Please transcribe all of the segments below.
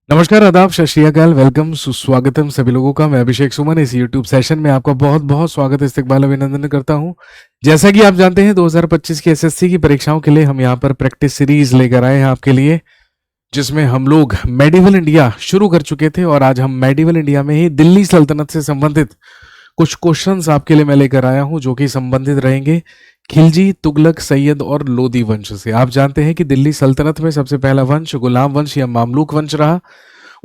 नमस्कार, आदाब, सत श्री अकाल, वेलकम, सुस्वागतम सभी लोगों का। मैं अभिषेक सुमन इस यूट्यूब सेशन में आपका बहुत बहुत स्वागत, इस्तकबाल, अभिनंदन करता हूं। जैसा कि आप जानते हैं 2025 की एसएससी की परीक्षाओं के लिए हम यहां पर प्रैक्टिस सीरीज लेकर आए हैं आपके लिए, जिसमें हम लोग मेडिवल इंडिया शुरू कर चुके थे और आज हम मेडिवल इंडिया में ही दिल्ली सल्तनत से संबंधित कुछ क्वेश्चंस आपके लिए मैं लेकर आया हूं, जो कि संबंधित रहेंगे खिलजी, तुगलक, सैयद और लोदी वंश से। आप जानते हैं कि दिल्ली सल्तनत में सबसे पहला वंश गुलाम वंश या मामलूक वंश रहा।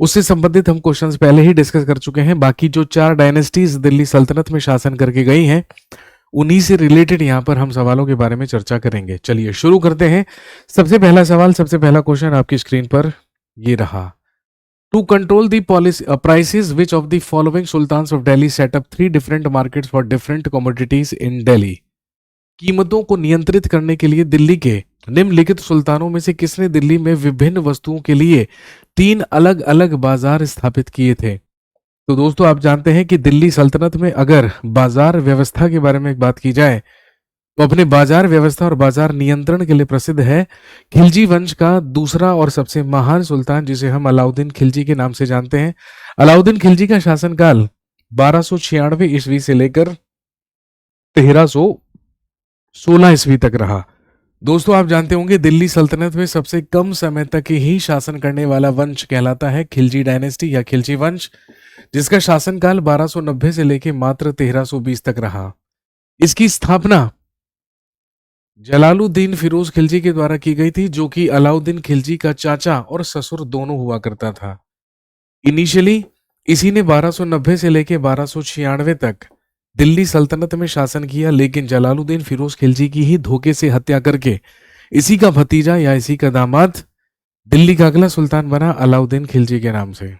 उससे संबंधित हम क्वेश्चंस पहले ही डिस्कस कर चुके हैं। बाकी जो 4 डायनेस्टीज दिल्ली सल्तनत में शासन करके गई हैं, उन्हीं से रिलेटेड यहाँ पर हम सवालों के बारे में चर्चा करेंगे। चलिए शुरू करते हैं। सबसे पहला सवाल, सबसे पहला क्वेश्चन आपकी स्क्रीन पर ये रहा। To control the policy prices which of the following sultans of Delhi set up 3 different markets for different commodities in Delhi. कीमतों को नियंत्रित करने के लिए दिल्ली के निम्नलिखित सुल्तानों में से किसने दिल्ली में विभिन्न वस्तुओं के लिए 3 अलग अलग बाजार स्थापित किए थे। तो दोस्तों आप जानते हैं कि दिल्ली सल्तनत में अगर बाजार व्यवस्था के बारे में एक बात की जाए तो अपने बाजार व्यवस्था और बाजार नियंत्रण के लिए प्रसिद्ध है खिलजी वंश का दूसरा और सबसे महान सुल्तान, जिसे हम अलाउद्दीन खिलजी के नाम से जानते हैं। अलाउद्दीन खिलजी का शासनकाल 1296 ईस्वी से लेकर 1316 ईस्वी तक रहा। दोस्तों आप जानते होंगे दिल्ली सल्तनत में सबसे कम समय तक ही शासन करने वाला वंश कहलाता है खिलजी डायनेस्टी या खिलजी वंश, जिसका शासनकाल 1290 से लेकर मात्र 1320 तक रहा। इसकी स्थापना जलालुद्दीन फिरोज खिलजी के द्वारा की गई थी, जो कि अलाउद्दीन खिलजी का चाचा और ससुर दोनों हुआ करता था। इनिशियली इसी ने 1290 से लेकर 1296 तक दिल्ली सल्तनत में शासन किया, लेकिन जलालुद्दीन फिरोज खिलजी की ही धोखे से हत्या करके इसी का भतीजा या इसी का दामाद दिल्ली का अगला सुल्तान बना अलाउद्दीन खिलजी के नाम से।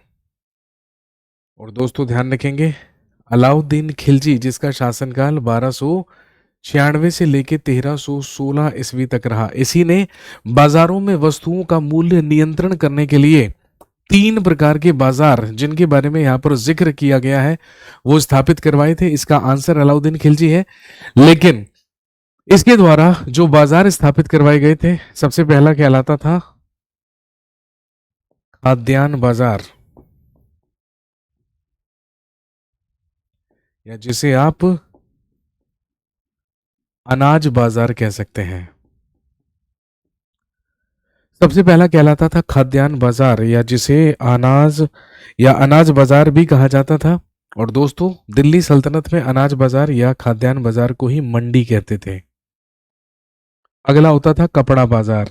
और दोस्तों ध्यान रखेंगे, अलाउद्दीन खिलजी जिसका शासनकाल 1296 से लेकर 1316 ईस्वी तक रहा, इसी ने बाजारों में वस्तुओं का मूल्य नियंत्रण करने के लिए 3 प्रकार के बाजार, जिनके बारे में यहाँ पर जिक्र किया गया है, वो स्थापित करवाए थे। इसका आंसर अलाउद्दीन खिलजी है। लेकिन इसके द्वारा जो बाजार स्थापित करवाए गए थे, सबसे पहला कहलाता था खाद्यान्न बाजार, या जिसे आप अनाज बाजार कह सकते हैं। सबसे पहला कहलाता था खाद्यान्न बाजार, या जिसे अनाज बाजार भी कहा जाता था। और दोस्तों दिल्ली सल्तनत में अनाज बाजार या खाद्यान्न बाजार को ही मंडी कहते थे। अगला होता था कपड़ा बाजार।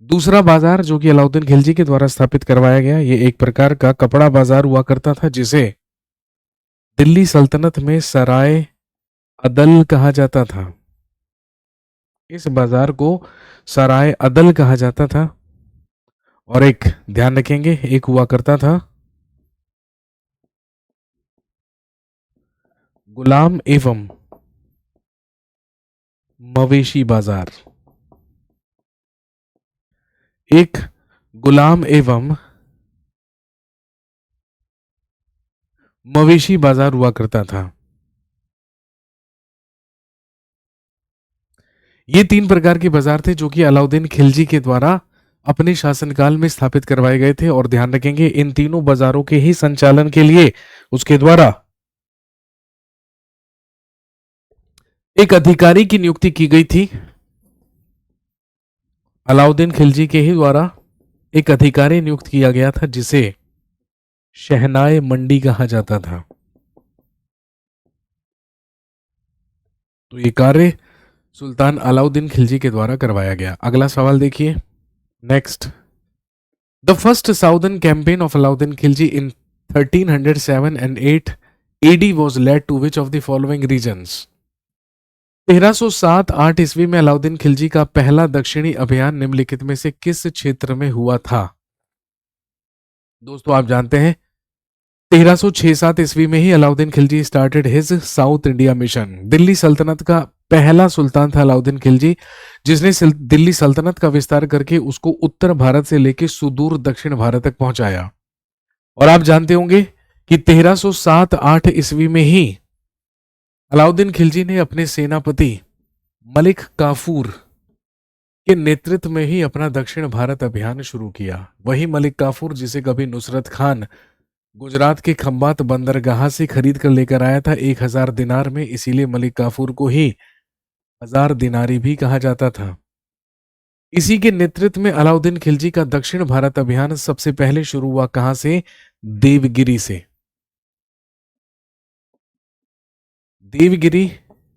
दूसरा बाजार जो कि अलाउद्दीन खिलजी के द्वारा स्थापित करवाया गया, ये एक प्रकार का कपड़ा बाजार हुआ करता था, जिसे दिल्ली सल्तनत में सराय अदल कहा जाता था। इस बाजार को सराय अदल कहा जाता था। और एक ध्यान रखेंगे, एक हुआ करता था गुलाम एवं मवेशी बाजार। एक गुलाम एवं मवेशी बाजार हुआ करता था। ये 3 प्रकार के बाजार थे जो कि अलाउद्दीन खिलजी के द्वारा अपने शासनकाल में स्थापित करवाए गए थे। और ध्यान रखेंगे, इन तीनों बाजारों के ही संचालन के लिए उसके द्वारा एक अधिकारी की नियुक्ति की गई थी। अलाउद्दीन खिलजी के ही द्वारा एक अधिकारी नियुक्त किया गया था, जिसे शहनाए मंडी कहा जाता था। तो ये कार्य सुल्तान अलाउद्दीन खिलजी के द्वारा करवाया गया। अगला सवाल देखिए, next. The first southern campaign of Alauddin Khilji in 1307 and 8 AD was led to which of the following regions? 1307-8 ईस्वी में अलाउद्दीन खिलजी का पहला दक्षिणी अभियान निम्नलिखित में से किस क्षेत्र में हुआ था। दोस्तों आप जानते हैं 1306-7 ईस्वी में ही Alauddin Khilji started his south India mission. Delhi सल्तनत का पहला सुल्तान था अलाउद्दीन खिलजी, जिसने दिल्ली सल्तनत का विस्तार करके उसको उत्तर भारत से लेकर सुदूर दक्षिण भारत तक पहुंचाया। और आप जानते होंगे कि 1307-8 ईस्वी में ही अलाउद्दीन खिलजी ने अपने सेनापति मलिक काफूर के नेतृत्व में ही अपना दक्षिण भारत अभियान शुरू किया। वही मलिक काफूर, जिसे कभी नुसरत खान गुजरात के खंबात बंदरगाह से खरीद कर लेकर आया था 1000 दिनार में, इसीलिए मलिक काफूर को ही 1000 दिनारी भी कहा जाता था। इसी के नेतृत्व में अलाउद्दीन खिलजी का दक्षिण भारत अभियान सबसे पहले शुरू हुआ कहां से? देवगिरी से। देवगिरी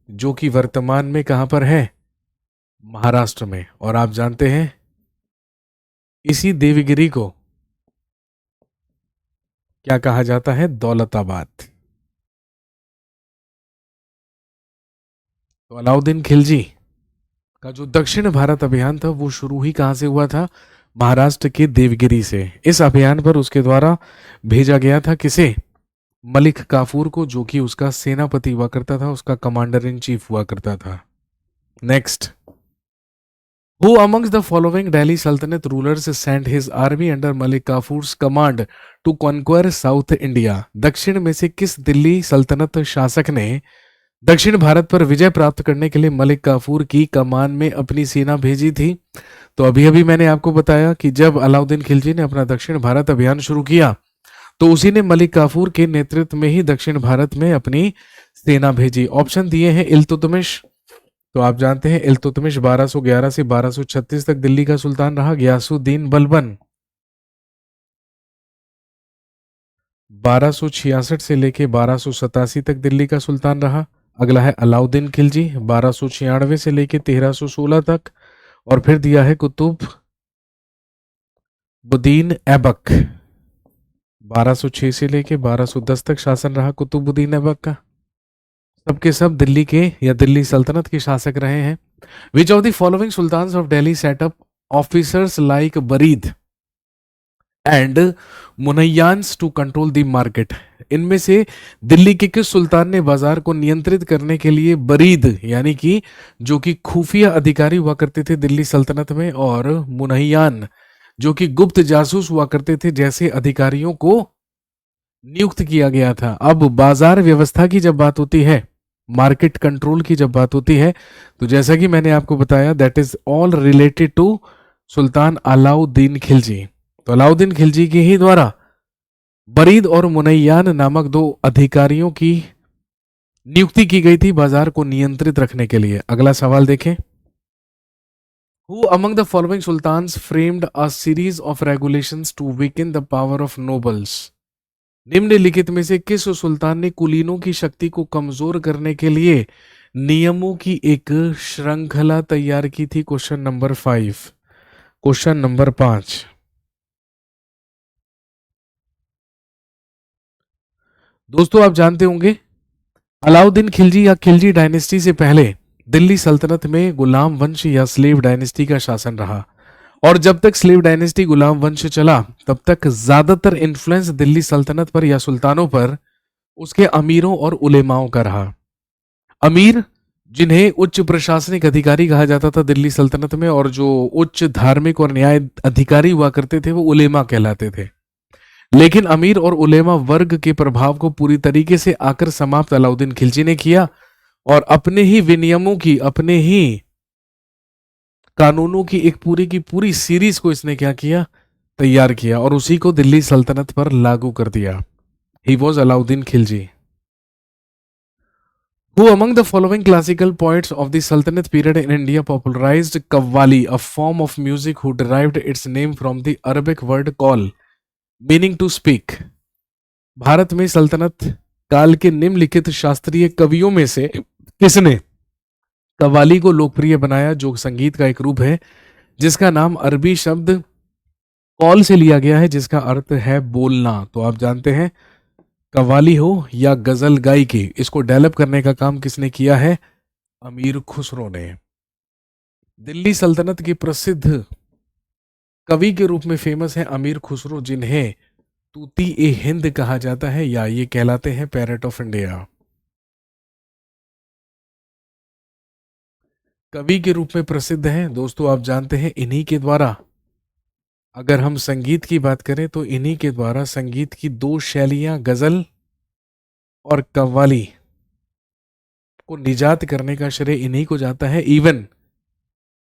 जो कि वर्तमान में कहां पर है? महाराष्ट्र में। और आप जानते हैं इसी देवगिरी को क्या कहा जाता है? दौलताबाद। तो अलाउद्दीन खिलजी का जो दक्षिण भारत अभियान था वो शुरू ही कहां से हुआ था? महाराष्ट्र के देवगिरी से। इस अभियान पर उसके द्वारा भेजा गया था किसे? मलिक काफूर को, जो कि उसका सेनापति हुआ करता था, उसका कमांडर इन चीफ हुआ करता था। Next, Who amongst the following Delhi Sultanate rulers sent his army under Malik Kafur's command to conquer South India? दक्षिण में से किस दिल्ली सल्तनत शासक ने दक्षिण भारत पर विजय प्राप्त करने के लिए मलिक काफूर की कमान में अपनी सेना भेजी थी? तो अभी अभी मैंने आपको बताया कि जब अलाउद्दीन खिलजी ने अपना दक्षिण भारत अभियान शुरू किया तो उसी ने मलिक काफूर के नेतृत्व में ही दक्षिण भारत में अपनी सेना भेजी। ऑप्शन दिए हैं इल्तुतमिश। तो आप जानते हैं इल्तुतमिश 1211 से 1236 तक दिल्ली का सुल्तान रहा। गयासुद्दीन बलबन 1266 से लेके 1287 तक दिल्ली का सुल्तान रहा। अगला है अलाउद्दीन खिलजी 1296 से लेके 1316 तक। और फिर दिया है कुतुबुद्दीन ऐबक 1206 से लेके 1210 तक शासन रहा कुतुबुद्दीन ऐबक का। सबके सब दिल्ली के या दिल्ली सल्तनत के शासक रहे हैं। Which of the following sultans of Delhi set up officers like barid and munhiyans to control the market? इनमें से दिल्ली के किस सुल्तान ने बाजार को नियंत्रित करने के लिए बरीद यानी कि जो कि खुफिया अधिकारी हुआ करते थे दिल्ली सल्तनत में, और मुनैयान जो कि गुप्त जासूस हुआ करते थे, जैसे अधिकारियों को नियुक्त किया गया था? अब बाजार व्यवस्था की जब बात होती है, मार्केट कंट्रोल की जब बात होती है, तो जैसा कि मैंने आपको बताया that is all related to sultan Alauddin Khilji. तो अलाउद्दीन खिलजी के ही द्वारा बरीद और मुनैयान नामक दो अधिकारियों की नियुक्ति की गई थी बाजार को नियंत्रित रखने के लिए। अगला सवाल देखें, Who among the following sultans framed a series of regulations to weaken the power of nobles? निम्नलिखित में से किस सुल्तान ने कुलीनों की शक्ति को कमजोर करने के लिए नियमों की एक श्रृंखला तैयार की थी? Question number 5। क्वेश्चन नंबर 5, दोस्तों आप जानते होंगे अलाउद्दीन खिलजी या खिलजी डायनेस्टी से पहले दिल्ली सल्तनत में गुलाम वंश या स्लेव डायनेस्टी का शासन रहा। और जब तक स्लेव डायनेस्टी गुलाम वंश चला तब तक ज्यादातर इन्फ्लुएंस दिल्ली सल्तनत पर या सुल्तानों पर उसके अमीरों और उलेमाओं का रहा। अमीर जिन्हें उच्च प्रशासनिक अधिकारी कहा जाता था दिल्ली सल्तनत में, और जो उच्च धार्मिक और न्याय अधिकारी हुआ करते थे वो उलेमा कहलाते थे। लेकिन अमीर और उलेमा वर्ग के प्रभाव को पूरी तरीके से आकर समाप्त अलाउद्दीन खिलजी ने किया और अपने ही विनियमों की, अपने ही कानूनों की एक पूरी की पूरी सीरीज को इसने क्या किया? तैयार किया और उसी को दिल्ली सल्तनत पर लागू कर दिया। He was Alauddin Khilji. Who among the following classical poets of the Sultanate period in India popularized Qawwali, a form of music who derived its name from the Arabic word qal, meaning to speak? Bharat में सल्तनत काल के निम्नलिखित शास्त्रीय कवियों में से किसने कव्वाली को लोकप्रिय बनाया, जो संगीत का एक रूप है जिसका नाम अरबी शब्द कौल से लिया गया है, जिसका अर्थ है बोलना? तो आप जानते हैं कव्वाली हो या गजल गायकी, इसको डेवलप करने का काम किसने किया है? अमीर खुसरो ने। दिल्ली सल्तनत के प्रसिद्ध कवि के रूप में फेमस है अमीर खुसरो, जिन्हें तूती ए हिंद कहा जाता है या ये कहलाते हैं पैरट ऑफ इंडिया। कवि के रूप में प्रसिद्ध हैं दोस्तों। आप जानते हैं इन्हीं के द्वारा, अगर हम संगीत की बात करें तो इन्हीं के द्वारा संगीत की दो शैलियां गजल और कव्वाली को निजात करने का श्रेय इन्हीं को जाता है। इवन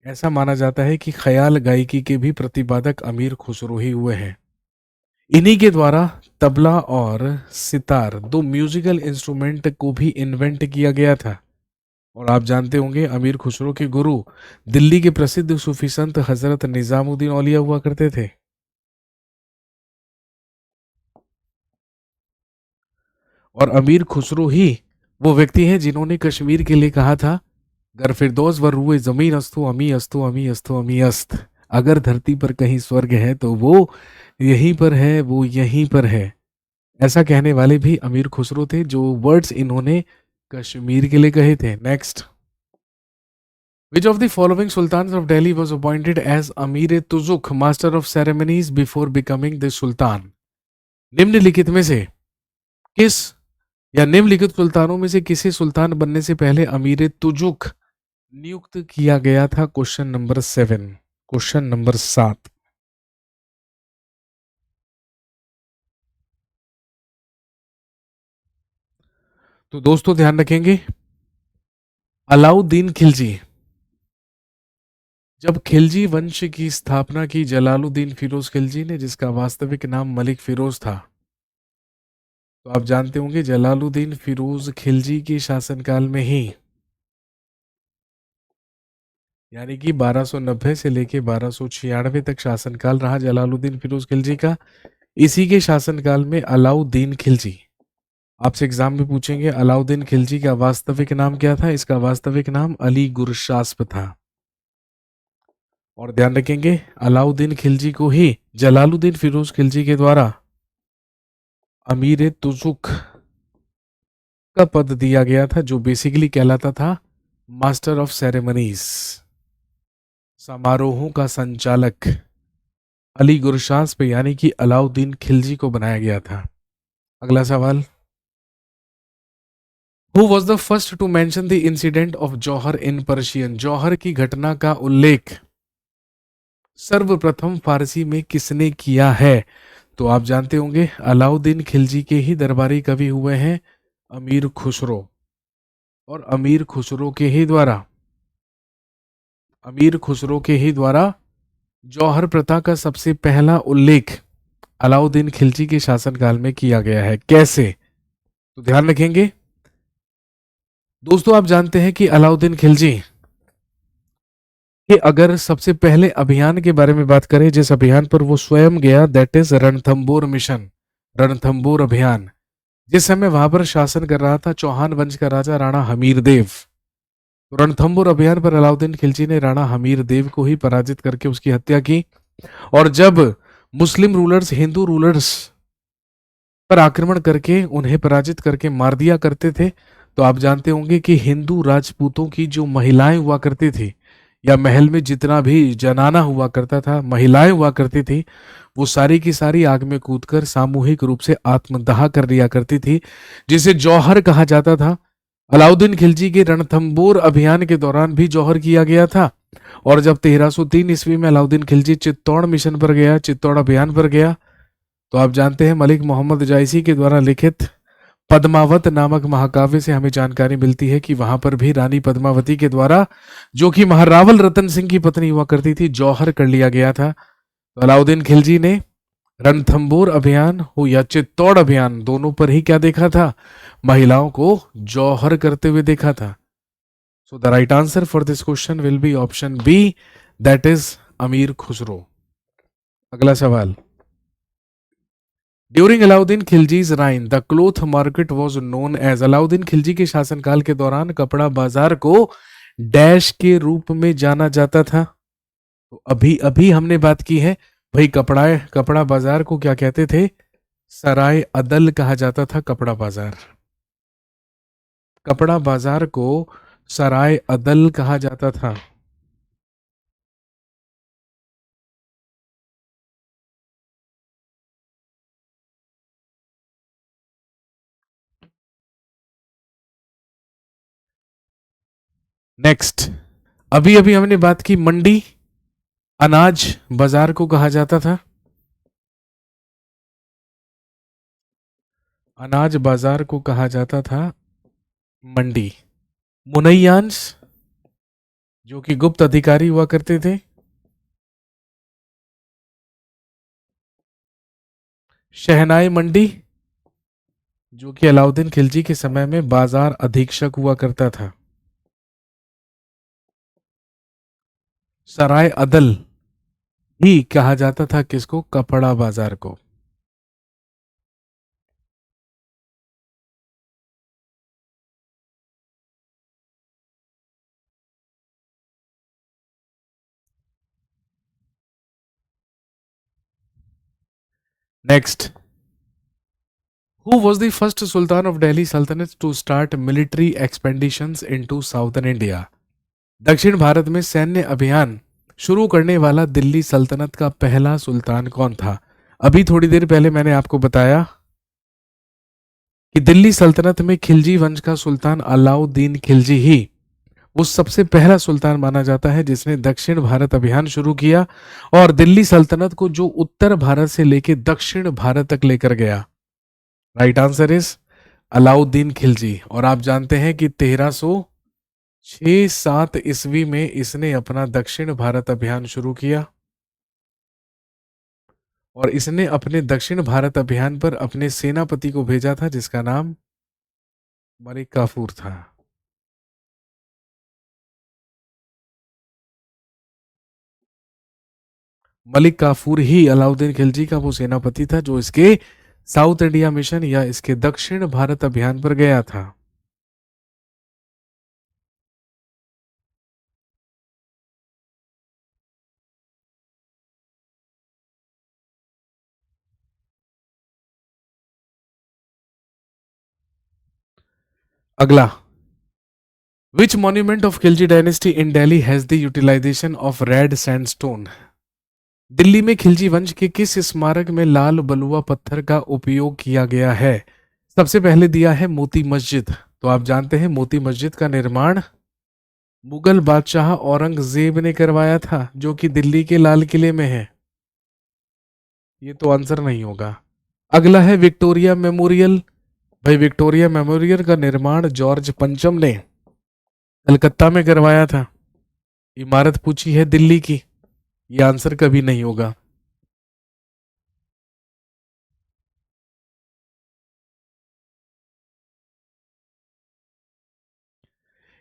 ऐसा माना जाता है कि ख्याल गायकी के भी प्रतिपादक अमीर खुसरो ही हुए हैं। इन्हीं के द्वारा तबला और सितार, दो म्यूजिकल इंस्ट्रूमेंट को भी इन्वेंट किया गया था। और आप जानते होंगे अमीर खुसरो के गुरु दिल्ली के प्रसिद्ध सूफी संत हजरत निजामुद्दीन औलिया हुआ करते थे। और अमीर खुसरो ही वो व्यक्ति हैं जिन्होंने कश्मीर के लिए कहा था, गर फिरदौस वर रुए जमीन अस्तु अमी अस्तु अमी अस्तु अमी अस्त। अगर धरती पर कहीं स्वर्ग है तो वो यहीं पर है, वो यहीं पर है। ऐसा कहने वाले भी अमीर खुसरो थे, जो वर्ड्स इन्होंने कश्मीर के लिए कहे थे। Next, which of the following sultan of Delhi was appointed as Amir Tuzuk master of ceremonies before becoming the sultan? निम्नलिखित में से किस या निम्नलिखित सुल्तानों में से किसे सुल्तान बनने से पहले अमीर तुजुक नियुक्त किया गया था? Question number 7, question number 7। तो दोस्तों ध्यान रखेंगे, अलाउद्दीन खिलजी। जब खिलजी वंश की स्थापना की जलालुद्दीन फिरोज खिलजी ने, जिसका वास्तविक नाम मलिक फिरोज था, तो आप जानते होंगे जलालुद्दीन फिरोज खिलजी के शासनकाल में ही, यानी कि 1290 से लेके 1296 तक शासनकाल रहा जलालुद्दीन फिरोज खिलजी का। इसी के शासनकाल में अलाउद्दीन खिलजी, आपसे एग्जाम में पूछेंगे अलाउद्दीन खिलजी का वास्तविक नाम क्या था? इसका वास्तविक नाम अली गुरशास्प था। और ध्यान रखेंगे अलाउद्दीन खिलजी को ही जलालुद्दीन फिरोज खिलजी के द्वारा अमीर तुजुक का पद दिया गया था, जो बेसिकली कहलाता था मास्टर ऑफ सेरेमनीज, समारोहों का संचालक। अली गुरशास्प यानी कि अलाउद्दीन खिलजी को बनाया गया था। अगला सवाल, who was the first to mention the incident of jauhar in Persian? Jauhar की घटना का उल्लेख सर्वप्रथम फारसी में किसने किया है? तो आप जानते होंगे अलाउद्दीन खिलजी के ही दरबारी कवि हुए हैं अमीर खुसरो। और अमीर खुसरो के ही द्वारा जौहर प्रथा का सबसे पहला उल्लेख अलाउद्दीन खिलजी के शासनकाल में किया गया है। कैसे? तो ध्यान रखेंगे दोस्तों, आप जानते हैं कि अलाउद्दीन खिलजी कि अगर सबसे पहले अभियान के बारे में बात करें, जिस अभियान पर वो स्वयं गया, that is Ranthambore mission, Ranthambore अभियान। जिस समय वहां पर शासन कर रहा था चौहान वंश का राजा राणा हमीर देव। रणथंबोर अभियान पर अलाउद्दीन खिलजी ने राणा हमीर देव को ही पराजित करके उसकी हत्या की। और जब मुस्लिम रूलर्स हिंदू रूलर्स पर आक्रमण करके उन्हें पराजित करके मार दिया करते थे, तो आप जानते होंगे कि हिंदू राजपूतों की जो महिलाएं हुआ करती थी, या महल में जितना भी जनाना हुआ करता था, महिलाएं हुआ करती थी, वो सारी की सारी आग में कूदकर सामूहिक रूप से आत्मदाह कर दिया करती थी, जिसे जौहर कहा जाता था। अलाउद्दीन खिलजी के रणथंबोर अभियान के दौरान भी जौहर किया गया था। और जब 1303 ईस्वी में अलाउद्दीन खिलजी चित्तौड़ मिशन पर गया, चित्तौड़ अभियान पर गया, तो आप जानते हैं मलिक मोहम्मद जायसी के द्वारा लिखित पद्मावत नामक महाकाव्य से हमें जानकारी मिलती है कि वहां पर भी रानी पद्मावती के द्वारा, जो कि महारावल रतन सिंह की पत्नी हुआ करती थी, जौहर कर लिया गया था। तो अलाउद्दीन खिलजी ने रणथंबोर अभियान हो या चित्तौड़ अभियान, दोनों पर ही क्या देखा था? महिलाओं को जौहर करते हुए देखा था। So the right answer for this question will be option B, that is Amir Khusro. अगला सवाल, during Alauddin Khilji's reign the cloth market was known as? Alauddin Khilji के शासनकाल के दौरान कपड़ा बाजार को डैश के रूप में जाना जाता था। तो अभी अभी हमने बात की है भाई, कपड़ा बाजार को क्या कहते थे? सराय अदल कहा जाता था। कपड़ा बाजार को सराय अदल कहा जाता था। नेक्स्ट, अभी अभी हमने बात की मंडी, अनाज बाजार को कहा जाता था। अनाज बाजार को कहा जाता था मंडी। मुनैयांश जो कि गुप्त अधिकारी हुआ करते थे। शहनाई मंडी, जो कि अलाउद्दीन खिलजी के समय में बाजार अधीक्षक हुआ करता था। सराय अदल ही कहा जाता था किसको? कपड़ा बाजार को। Next, who was the first sultan of Delhi sultanate to start military expeditions into southern India? दक्षिण भारत में सैन्य अभियान शुरू करने वाला दिल्ली सल्तनत का पहला सुल्तान कौन था? अभी थोड़ी देर पहले मैंने आपको बताया कि दिल्ली सल्तनत में खिलजी वंश का सुल्तान अलाउद्दीन खिलजी ही वो सबसे पहला सुल्तान माना जाता है जिसने दक्षिण भारत अभियान शुरू किया और दिल्ली सल्तनत को जो उत्तर भारत से लेकर दक्षिण भारत तक लेकर गया। Right answer is Alauddin Khilji. और आप जानते हैं कि 1306-7 ईस्वी में इसने अपना दक्षिण भारत अभियान शुरू किया और इसने अपने दक्षिण भारत अभियान पर अपने सेनापति को भेजा था जिसका नाम मलिक काफूर था। मलिक काफूर ही अलाउद्दीन खिलजी का वो सेनापति था जो इसके साउथ इंडिया मिशन या इसके दक्षिण भारत अभियान पर गया था। अगला, which monument of Khilji dynasty in Delhi has the utilization of red sandstone? Delhi में खिलजी वंश के किस स्मारक में लाल बलुआ पत्थर का उपयोग किया गया है? सबसे पहले दिया है मोती मस्जिद। तो आप जानते हैं मोती मस्जिद का निर्माण मुगल बादशाह औरंगजेब ने करवाया था जो कि दिल्ली के लाल किले में है। ये तो आंसर नहीं होगा। अगला है विक्टोरिया मेमोरियल। भाई विक्टोरिया मेमोरियल का निर्माण जॉर्ज पंचम ने कलकत्ता में करवाया था। इमारत पूछी है दिल्ली की, ये आंसर कभी नहीं होगा।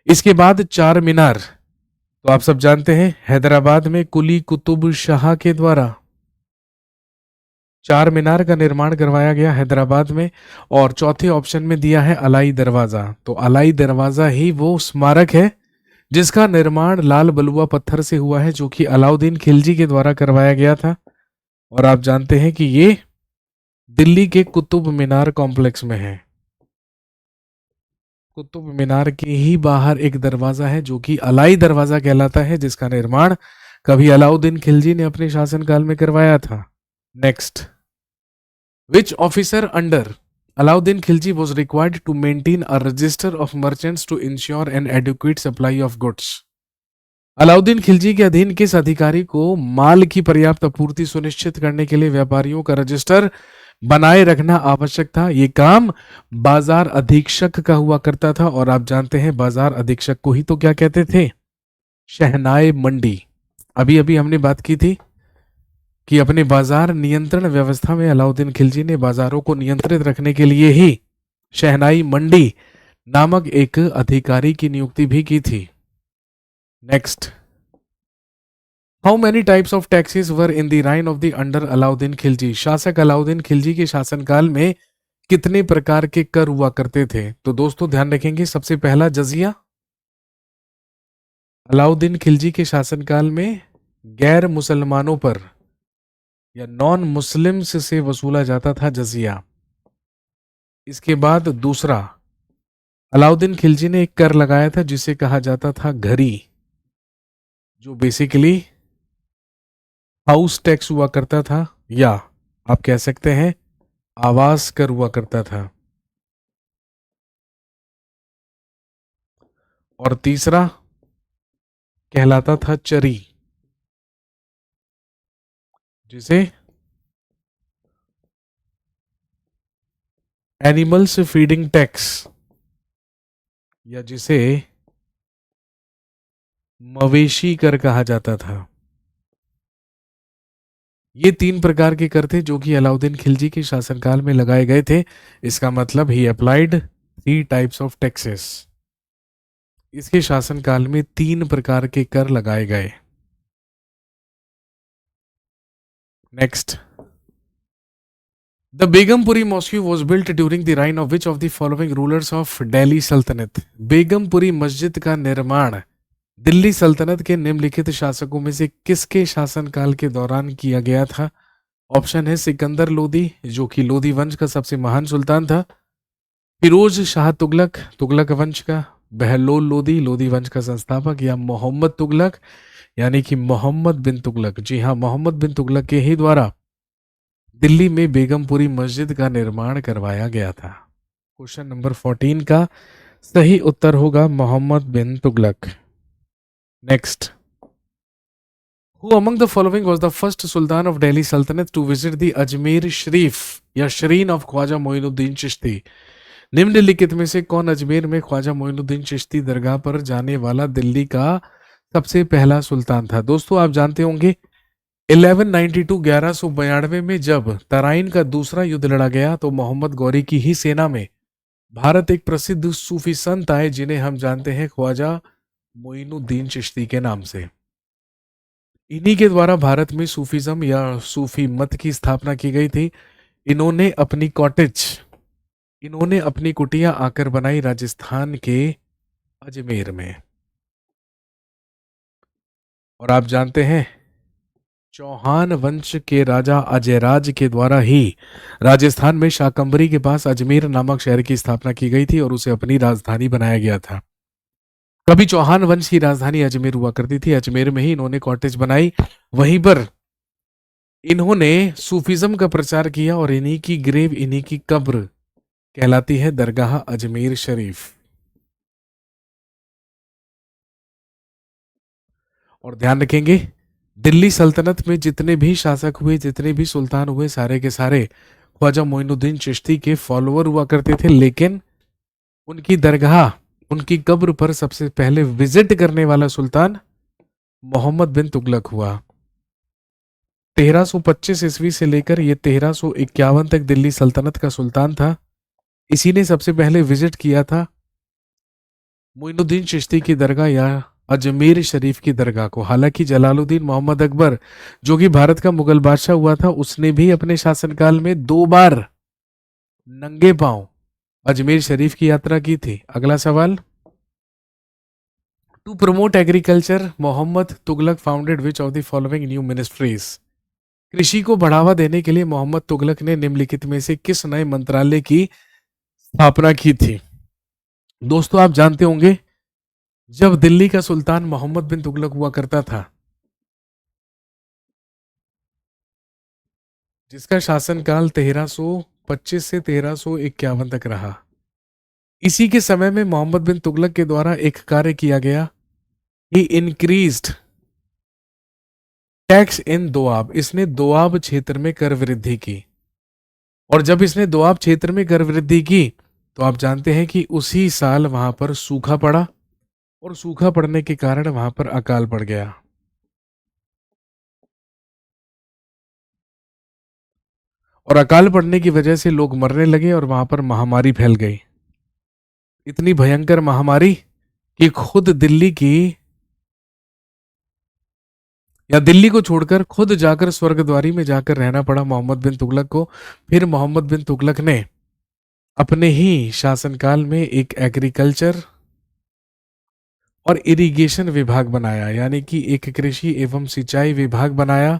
इसके बाद चार मीनार, तो आप सब जानते हैं हैदराबाद में कुली कुतुब शाह के द्वारा चार मीनार का निर्माण करवाया गया हैदराबाद में। और चौथे ऑप्शन में दिया है अलाई दरवाजा। तो अलाई दरवाजा ही वो स्मारक है जिसका निर्माण लाल बलुआ पत्थर से हुआ है जो कि अलाउद्दीन खिलजी के द्वारा करवाया गया था। और आप जानते हैं कि ये दिल्ली के कुतुब मीनार कॉम्प्लेक्स में है। कुतुब मीनार के ही बाहर एक दरवाजा है जो कि अलाई दरवाजा कहलाता है जिसका निर्माण कभी अलाउद्दीन खिलजी ने अपने शासनकाल में करवाया था। Next, which officer under Alauddin Khilji was required to maintain a register of merchants to ensure an adequate supply of goods? Alauddin Khilji के अधीन किस अधिकारी को माल की पर्याप्त आपूर्ति सुनिश्चित करने के लिए व्यापारियों का रजिस्टर बनाए रखना आवश्यक था? ये काम बाजार अधीक्षक का हुआ करता था। और आप जानते हैं बाजार अधीक्षक को ही तो क्या कहते थे? शहनाई मंडी। अभी अभी हमने बात की थी कि अपने बाजार नियंत्रण व्यवस्था में अलाउद्दीन खिलजी ने बाजारों को नियंत्रित रखने के लिए ही शहनाई मंडी नामक एक अधिकारी की नियुक्ति भी की थी। Next, how many types of taxes were in the reign of the under Alauddin Khilji? शासक अलाउद्दीन खिलजी के शासनकाल में कितने प्रकार के कर हुआ करते थे? तो दोस्तों ध्यान रखेंगे, सबसे पहला जजिया। अलाउद्दीन खिलजी के शासनकाल में गैर मुसलमानों पर या नॉन मुस्लिम्स से वसूला जाता था जजिया। इसके बाद दूसरा, अलाउद्दीन खिलजी ने एक कर लगाया था जिसे कहा जाता था घरी, जो बेसिकली हाउस टैक्स हुआ करता था या आप कह सकते हैं आवास कर हुआ करता था। और तीसरा कहलाता था चरी, जिसे एनिमल्स फीडिंग टैक्स या जिसे मवेशी कर कहा जाता था। ये 3 प्रकार के कर थे जो कि अलाउद्दीन खिलजी के शासनकाल में लगाए गए थे। इसका मतलब ही अप्लाइड 3 टाइप्स ऑफ टैक्सेस। इसके शासनकाल में 3 प्रकार के कर लगाए गए। Next, the Begampuri mosque was built during the reign of which of the following rulers of Delhi सल्तनत। बेगमपुरी मस्जिद का निर्माण दिल्ली सल्तनत के निम्नलिखित शासकों में से किसके शासनकाल के दौरान किया गया था? ऑप्शन है सिकंदर लोदी, जो कि लोदी वंश का सबसे महान सुल्तान था, फिरोज शाह तुगलक, तुगलक वंश का, बहलोल लोदी, लोदी वंश का संस्थापक, या मोहम्मद तुगलक यानी कि मोहम्मद बिन तुगलक। जी हाँ, मोहम्मद बिन तुगलक के ही द्वारा दिल्ली में बेगमपुरी मस्जिद का निर्माण करवाया गया था। क्वेश्चन नंबर 14 का सही उत्तर होगा Mohammad bin Tughlaq. Next, who among the following was the first sultan of Delhi sultanate to visit the Ajmer Sharif या शरीन ऑफ ख्वाजा मोइनुद्दीन चिश्ती। निम्नलिखित में से कौन अजमेर में ख्वाजा मोइनुद्दीन चिश्ती दरगाह पर जाने वाला दिल्ली का सबसे पहला सुल्तान था? दोस्तों आप जानते होंगे 1192 में जब तराइन का दूसरा युद्ध लड़ा गया तो मोहम्मद गौरी की ही सेना में भारत एक प्रसिद्ध सूफी संत आए जिन्हें हम जानते हैं ख्वाजा मोइनुद्दीन चिश्ती के नाम से। इन्हीं के द्वारा भारत में सूफीज्म या सूफी मत की स्थापना की गई थी। इन्होंने अपनी कुटिया आकर बनाई राजस्थान के अजमेर में। और आप जानते हैं चौहान वंश के राजा अजयराज के द्वारा ही राजस्थान में शाकंभरी के पास अजमेर नामक शहर की स्थापना की गई थी और उसे अपनी राजधानी बनाया गया था। कभी चौहान वंश की राजधानी अजमेर हुआ करती थी। अजमेर में ही इन्होंने कॉटेज बनाई, वहीं पर इन्होंने सूफीज्म का प्रचार किया और इन्हीं की ग्रेव, इन्हीं की कब्र कहलाती है दरगाह अजमेर शरीफ। और ध्यान रखेंगे दिल्ली सल्तनत में जितने भी शासक हुए, जितने भी सुल्तान हुए, सारे के सारे ख्वाजा मोइनुद्दीन चिश्ती के फॉलोअर हुआ करते थे, लेकिन उनकी दरगाह, उनकी कब्र पर सबसे पहले विजिट करने वाला सुल्तान मोहम्मद बिन तुगलक हुआ। 1325 ईस्वी से लेकर ये 1351 तक दिल्ली सल्तनत का सुल्तान था। इसी ने सबसे पहले विजिट किया था मोइनुद्दीन चिश्ती की दरगाह या अजमेर शरीफ की दरगाह को। हालांकि जलालुद्दीन मोहम्मद अकबर जो कि भारत का मुगल बादशाह हुआ था, उसने भी अपने शासनकाल में 2 बार नंगे पांव अजमेर शरीफ की यात्रा की थी। अगला सवाल, to promote agriculture Muhammad Tughlaq founded which of the following new ministries. कृषि को बढ़ावा देने के लिए मोहम्मद तुगलक ने निम्नलिखित में से किस नए मंत्रालय की स्थापना की थी? दोस्तों आप जानते होंगे जब दिल्ली का सुल्तान मोहम्मद बिन तुगलक हुआ करता था, जिसका शासनकाल 1325 से 1351 तक रहा, इसी के समय में मोहम्मद बिन तुगलक के द्वारा एक कार्य किया गया, ही इंक्रीज्ड टैक्स इन दोआब। इसने दोआब क्षेत्र में कर वृद्धि की, और जब इसने दोआब क्षेत्र में कर वृद्धि की तो आप जानते हैं कि उसी साल वहां पर सूखा पड़ा, और सूखा पड़ने के कारण वहां पर अकाल पड़ गया। और अकाल पड़ने की वजह से लोग मरने लगे और वहां पर महामारी फैल गई। इतनी भयंकर महामारी कि खुद दिल्ली की, या दिल्ली को छोड़कर खुद जाकर स्वर्गद्वारी में जाकर रहना पड़ा मोहम्मद बिन तुगलक को। फिर मोहम्मद बिन तुगलक ने अपने ही शासनकाल में एक एग्रीकल्चर और इरिगेशन विभाग बनाया, यानी कि एक कृषि एवं सिंचाई विभाग बनाया।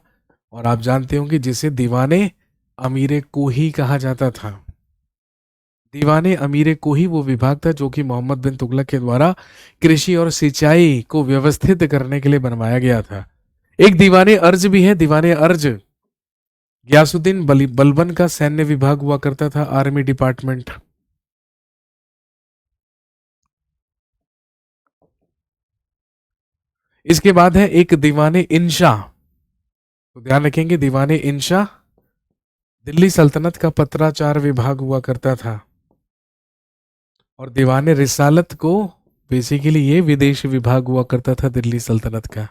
और आप जानते होंगे जिसे दीवाने अमीरे कोही कहा जाता था। दीवाने अमीरे कोही वो विभाग था जो कि मोहम्मद बिन तुगलक के द्वारा कृषि और सिंचाई को व्यवस्थित करने के लिए बनवाया गया था। एक दीवाने अर्ज भी है। दीवाने अर्ज गयासुद्दीन बलबन का सैन्य विभाग हुआ करता था, आर्मी डिपार्टमेंट। इसके बाद है एक दीवाने इंशा। तो ध्यान रखेंगे दीवाने इंशा दिल्ली सल्तनत का पत्राचार विभाग हुआ करता था, और दीवाने रिसालत को बेसिकली ये विदेश विभाग हुआ करता था दिल्ली सल्तनत का।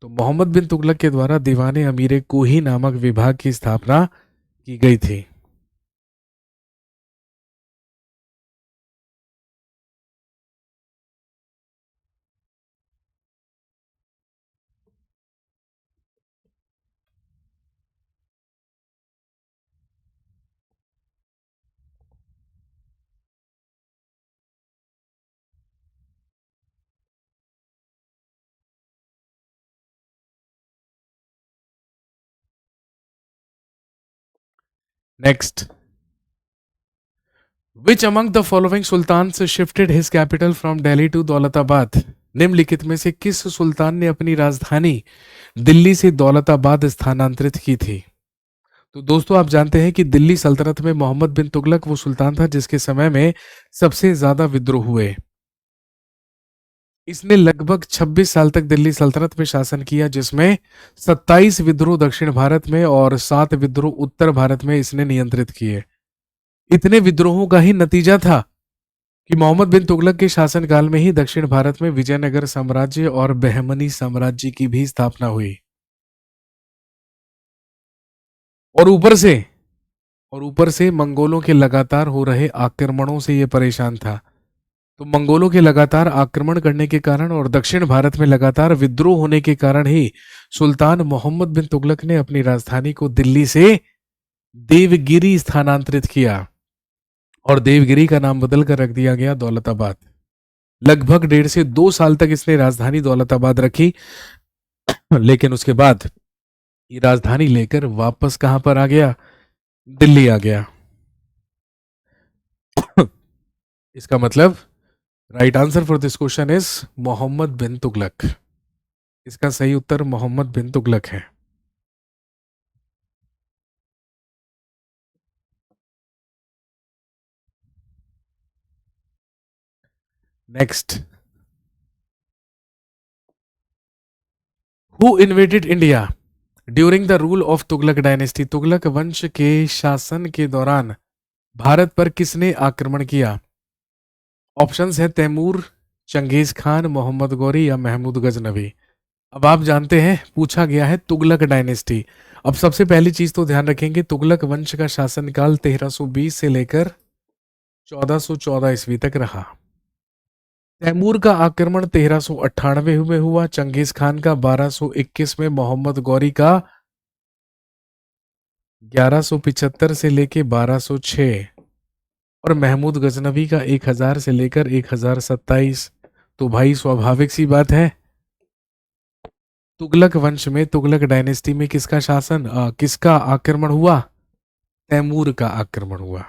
तो मोहम्मद बिन तुगलक के द्वारा दीवाने अमीर कोही नामक विभाग की स्थापना की गई थी। Next, which among the following sultan shifted his capital from Delhi to Daulatabad? निम्नलिखित में से किस सुल्तान ने अपनी राजधानी दिल्ली से दौलताबाद स्थानांतरित की थी? तो दोस्तों आप जानते हैं कि दिल्ली सल्तनत में मोहम्मद बिन तुगलक वो सुल्तान था जिसके समय में सबसे ज्यादा विद्रोह हुए। इसने लगभग 26 साल तक दिल्ली सल्तनत में शासन किया, जिसमें 27 विद्रोह दक्षिण भारत में और 7 विद्रोह उत्तर भारत में इसने नियंत्रित किए। इतने विद्रोहों का ही नतीजा था कि मोहम्मद बिन तुगलक के शासनकाल में ही दक्षिण भारत में विजयनगर साम्राज्य और बहमनी साम्राज्य की भी स्थापना हुई। और ऊपर से मंगोलों के लगातार हो रहे आक्रमणों से यह परेशान था। तो मंगोलों के लगातार आक्रमण करने के कारण और दक्षिण भारत में लगातार विद्रोह होने के कारण ही सुल्तान मोहम्मद बिन तुगलक ने अपनी राजधानी को दिल्ली से देवगिरी स्थानांतरित किया और देवगिरी का नाम बदलकर रख दिया गया दौलताबाद। लगभग 1.5 से 2 साल तक इसने राजधानी दौलताबाद रखी, लेकिन उसके बाद ये राजधानी लेकर वापस कहां पर आ गया? दिल्ली आ गया। इसका मतलब right answer for this question is Mohammad bin Tughlaq. इसका सही उत्तर मोहम्मद बिन तुगलक है। Next, who invaded India during the rule of Tughlaq dynasty? Tughlaq वंश के शासन के दौरान भारत पर किसने आक्रमण किया? ऑप्शंस है तैमूर, चंगेज खान, मोहम्मद गौरी या महमूद गजनवी। अब आप जानते हैं पूछा गया है तुगलक डायनेस्टी। अब सबसे पहली चीज तो ध्यान रखेंगे, तुगलक वंश का शासनकाल 1320 से लेकर 1414 ईस्वी तक रहा। तैमूर का आक्रमण 1398 में हुआ, चंगेज खान का 1221 में, मोहम्मद गौरी का 1175 से लेकर 1206 और महमूद गजनवी का 1000 से लेकर 1027। तो भाई स्वाभाविक सी बात है, तुगलक वंश में तुगलक डायनेस्टी में किसका शासन किसका आक्रमण हुआ? तैमूर का आक्रमण हुआ।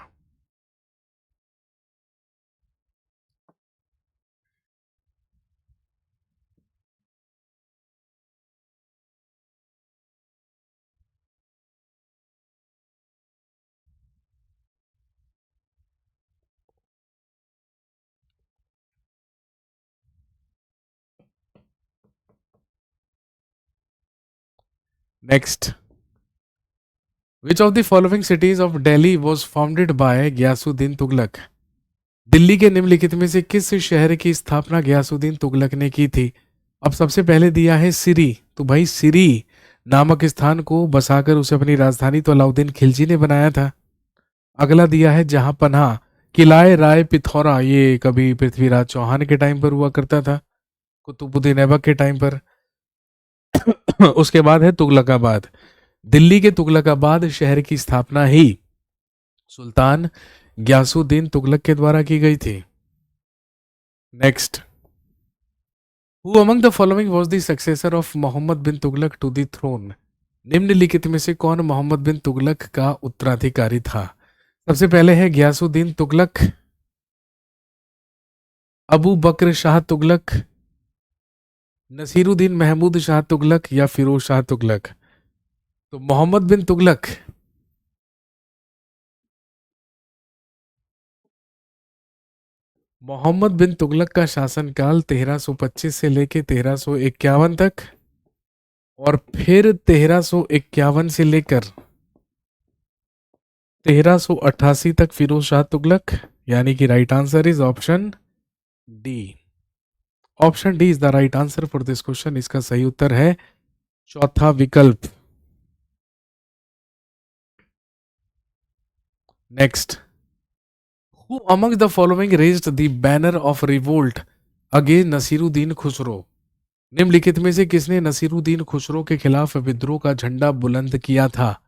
Next, which of the following cities of Delhi was founded by Ghiyasuddin Tughlaq? Delhi के निम्नलिखित में से किस शहर की स्थापना गयासुद्दीन तुगलक ने की थी? अब सबसे पहले दिया है सिरी। तो भाई सिरी नामक स्थान को बसाकर उसे अपनी राजधानी तो अलाउद्दीन खिलजी ने बनाया था। अगला दिया है जहां पन्हा, किलाए राय पिथौरा, ये कभी पृथ्वीराज चौहान के टाइम पर हुआ करता था, कुतुबुद्दीन ऐबक के टाइम पर। उसके बाद है तुगलकाबाद। दिल्ली के तुगलकाबाद शहर की स्थापना ही सुल्तान ग्यासुद्दीन तुगलक के द्वारा की गई थी। Next, who among the following was the successor of Muhammad bin Tughlaq to the throne? निम्नलिखित में से कौन मोहम्मद बिन तुगलक का उत्तराधिकारी था? सबसे पहले है ग्यासुद्दीन तुगलक, अबू बकर शाह तुगलक, नसीरुद्दीन महमूद शाह तुगलक या फिरोज शाह तुगलक। तो मोहम्मद बिन तुगलक मोहम्मद बिन तुगलक का शासनकाल 1325 से लेकर 1351 तक और फिर 1351 से लेकर 1388 तक फिरोज शाह तुगलक, यानी कि right answer is option D. Option D is the right answer for this question. इसका सही उत्तर है चौथा विकल्प। Next, who among the following raised the banner of revolt against Nasiruddin Khusro? निम्नलिखित में से किसने नसीरुद्दीन खुसरो के खिलाफ विद्रोह का झंडा बुलंद किया था?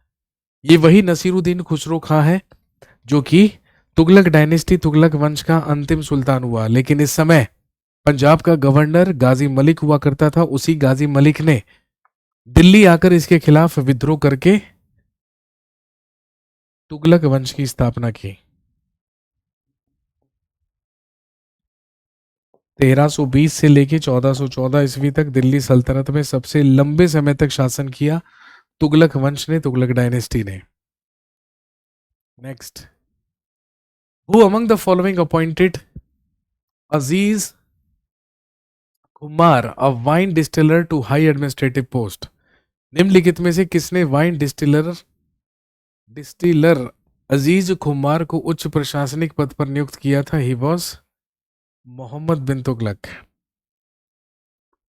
ये वही नसीरुद्दीन खुसरो खां है जो कि तुगलक डायनेस्टी, तुगलक वंश का अंतिम सुल्तान हुआ, लेकिन इस समय पंजाब का गवर्नर गाजी मलिक हुआ करता था। उसी गाजी मलिक ने दिल्ली आकर इसके खिलाफ विद्रोह करके तुगलक वंश की स्थापना की। 1320 से लेके 1414 ईस्वी तक दिल्ली सल्तनत में सबसे लंबे समय तक शासन किया तुगलक वंश ने, तुगलक डायनेस्टी ने। Next, who among the following appointed Aziz Kumar a wine distiller to high administrative post? निम्नलिखित में से किसने वाइन डिस्टिलर अजीज कुमार को उच्च प्रशासनिक पद पर नियुक्त किया था? He was Mohammad bin Tughlaq.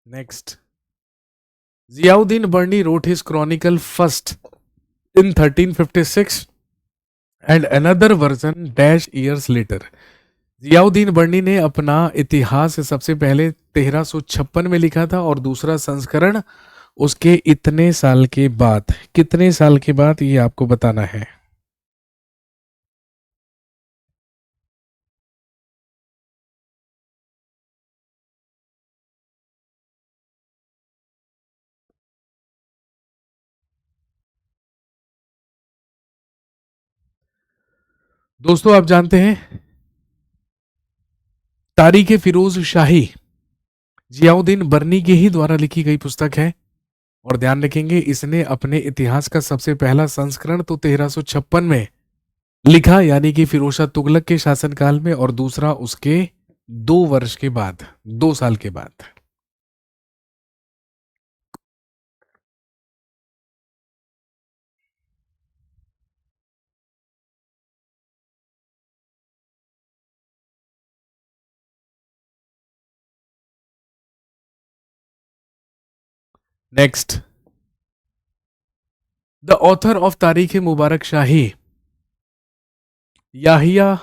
Next, Ziauddin Barani wrote his chronicle first in 1356 and another version dash years later. Ziauddin Barani ने अपना इतिहास सबसे पहले 1356 में लिखा था और दूसरा संस्करण उसके इतने साल के बाद। कितने साल के बाद ये आपको बताना है। दोस्तों आप जानते हैं तारीख फिरोज शाही जियाउद्दीन बर्नी के ही द्वारा लिखी गई पुस्तक है, और ध्यान रखेंगे इसने अपने इतिहास का सबसे पहला संस्करण तो 1356 में लिखा, यानी कि फिरोज शाह तुगलक के शासनकाल में, और दूसरा उसके 2 वर्ष के बाद, 2 साल के बाद। नेक्स्ट, द ऑथर ऑफ तारीख मुबारक शाही Yahya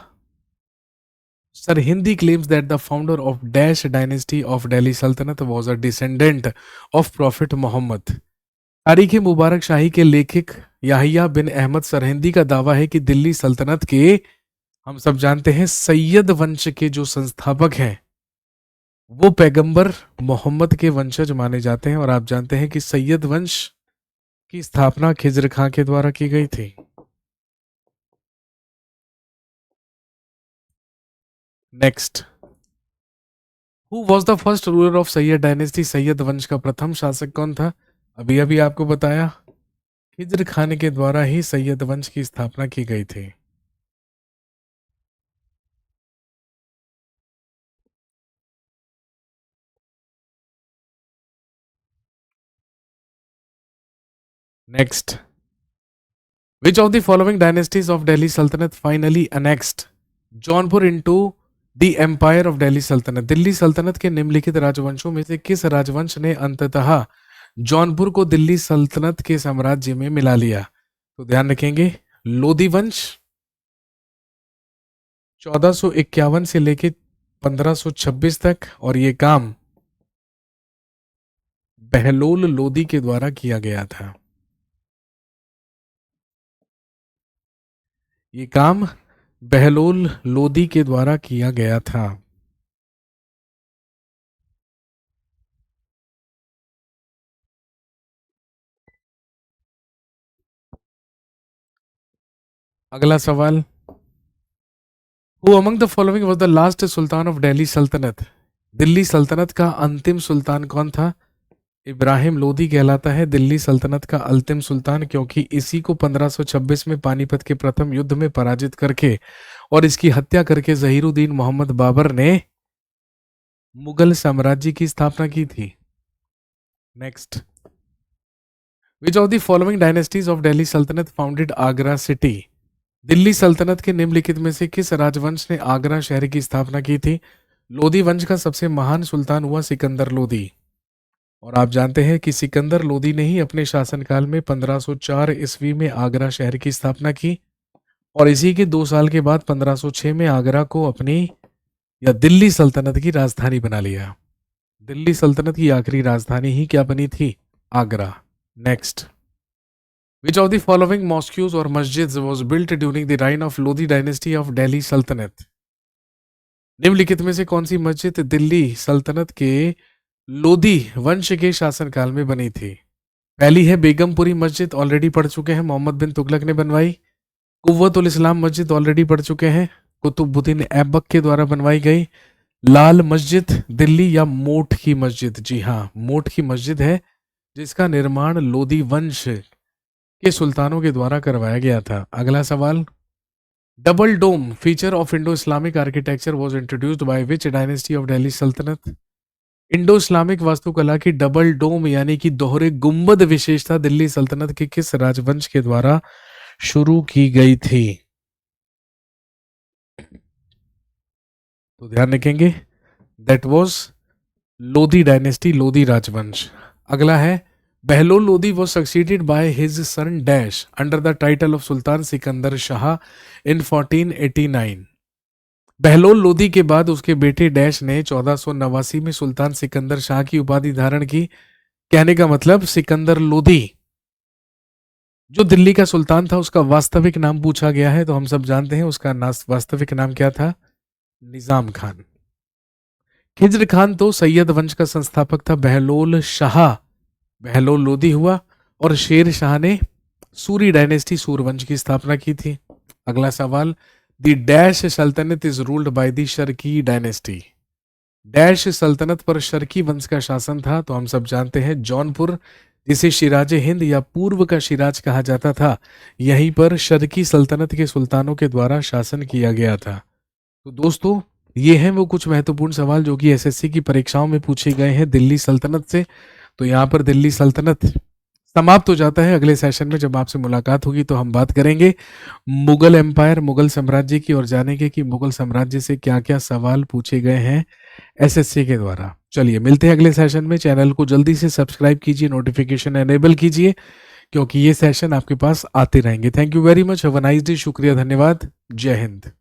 Sirhindi claims that the founder of Dash dynasty of Delhi Sultanate was a descendant of Prophet Muhammad। तारीख मुबारक शाही के लेखक याहिया बिन अहमद सरहिंदी का दावा है कि दिल्ली सल्तनत के, हम सब जानते हैं, सैयद वंश के जो संस्थापक हैं वो पैगंबर मोहम्मद के वंशज माने जाते हैं, और आप जानते हैं कि सैयद वंश की स्थापना खिज्र खां के द्वारा की गई थी। Next, who was the first ruler of Syed dynasty? Syed वंश का प्रथम शासक कौन था? अभी अभी आपको बताया, खिज्र खान के द्वारा ही सैयद वंश की स्थापना की गई थी। Next, which of the following dynasties of Delhi sultanate finally annexed Jaunpur into the empire of Delhi sultanate? Delhi सल्तनत के निम्नलिखित राजवंशों में से किस राजवंश ने अंततः जौनपुर को दिल्ली सल्तनत के साम्राज्य में मिला लिया? तो ध्यान रखेंगे, लोधी वंश 1451 से लेके 1526 तक, और ये काम बहलोल लोधी के द्वारा किया गया था। ये काम बहलोल लोधी के द्वारा किया गया था। अगला सवाल, who among the following was the last Sultan of Delhi sultanate? Delhi सल्तनत का अंतिम सुल्तान कौन था? इब्राहिम लोधी कहलाता है दिल्ली सल्तनत का अंतिम सुल्तान, क्योंकि इसी को 1526 में पानीपत के प्रथम युद्ध में पराजित करके और इसकी हत्या करके जहीरुद्दीन मोहम्मद बाबर ने मुगल साम्राज्य की स्थापना की थी। Next, which of the following dynasties of Delhi सल्तनत फाउंडेड आगरा सिटी? दिल्ली सल्तनत के निम्नलिखित में से किस राजवंश ने आगरा शहर की स्थापना की थी? लोधी वंश का सबसे महान सुल्तान हुआ सिकंदर लोधी। और आप जानते हैं कि सिकंदर लोधी ने ही अपने शासनकाल में 1504 ईस्वी में आगरा शहर की स्थापना की और इसी के 2 साल के बाद 1506 में आगरा को अपनी या दिल्ली सल्तनत की राजधानी बना लिया। दिल्ली सल्तनत की आखिरी राजधानी ही क्या बनी थी? Agra. Next, which of the following mosques और masjids was built during the reign of Lodi dynasty of Delhi sultanate? निम्नलिखित में से कौन सी मस्जिद दिल्ली सल्तनत के लोधी वंश के शासनकाल में बनी थी? पहली है बेगमपुरी मस्जिद, ऑलरेडी पढ़ चुके हैं, मोहम्मद बिन तुगलक ने बनवाई। कुव्वतुल इस्लाम मस्जिद ऑलरेडी पढ़ चुके हैं, कुतुबुद्दीन ऐबक के द्वारा बनवाई गई। लाल मस्जिद दिल्ली या मोठ की मस्जिद, जी हाँ मोठ की मस्जिद है जिसका निर्माण लोधी वंश के सुल्तानों के द्वारा करवाया गया था। अगला सवाल, double dome feature of Indo Islamic architecture was introduced by which dynasty of Delhi sultanate? Indo Islamic वास्तुकला की डबल डोम यानी कि दोहरे गुंबद विशेषता दिल्ली सल्तनत के किस राजवंश के द्वारा शुरू की गई थी? तो ध्यान रखेंगे, that was Lodhi dynasty, Lodhi राजवंश। अगला है, Bahlol Lodhi was succeeded by his son Dash under the title of Sultan Sikandar Shah in 1489। Bahlol Lodhi के बाद उसके बेटे डैश ने 1489 में सुल्तान सिकंदर शाह की उपाधि धारण की। कहने का मतलब सिकंदर लोधी जो दिल्ली का सुल्तान था उसका वास्तविक नाम पूछा गया है तो हम सब जानते हैं उसका वास्तविक नाम क्या था? निजाम खान। खिज्र खान तो सैयद वंश का संस्थापक था। बहलोल शाह बहलोल लोधी हुआ और शेर शाह ने सूरी डायनेस्टी सूरवंश की स्थापना की थी। अगला सवाल, द डैश सल्तनत is ruled by the Sharki dynasty. Dash सल्तनत पर शर्की वंश का शासन था तो हम सब जानते हैं जौनपुर, जिसे शिराज हिंद या पूर्व का शिराज कहा जाता था, यहीं पर शर्की सल्तनत के सुल्तानों के द्वारा शासन किया गया था। तो दोस्तों ये हैं वो कुछ महत्वपूर्ण सवाल जो कि एसएससी की परीक्षाओं में पूछे गए हैं दिल्ली सल्तनत से। तो यहाँ पर दिल्ली सल्तनत समाप्त हो जाता है। अगले सेशन में जब आपसे मुलाकात होगी तो हम बात करेंगे मुगल एम्पायर, मुगल साम्राज्य की और जानेंगे कि मुगल साम्राज्य से क्या क्या सवाल पूछे गए हैं एसएससी के द्वारा। चलिए मिलते हैं अगले सेशन में। चैनल को जल्दी से सब्सक्राइब कीजिए, नोटिफिकेशन एनेबल कीजिए क्योंकि ये सेशन आपके पास आते रहेंगे। Thank you very much, have a nice day. शुक्रिया, धन्यवाद, जय हिंद।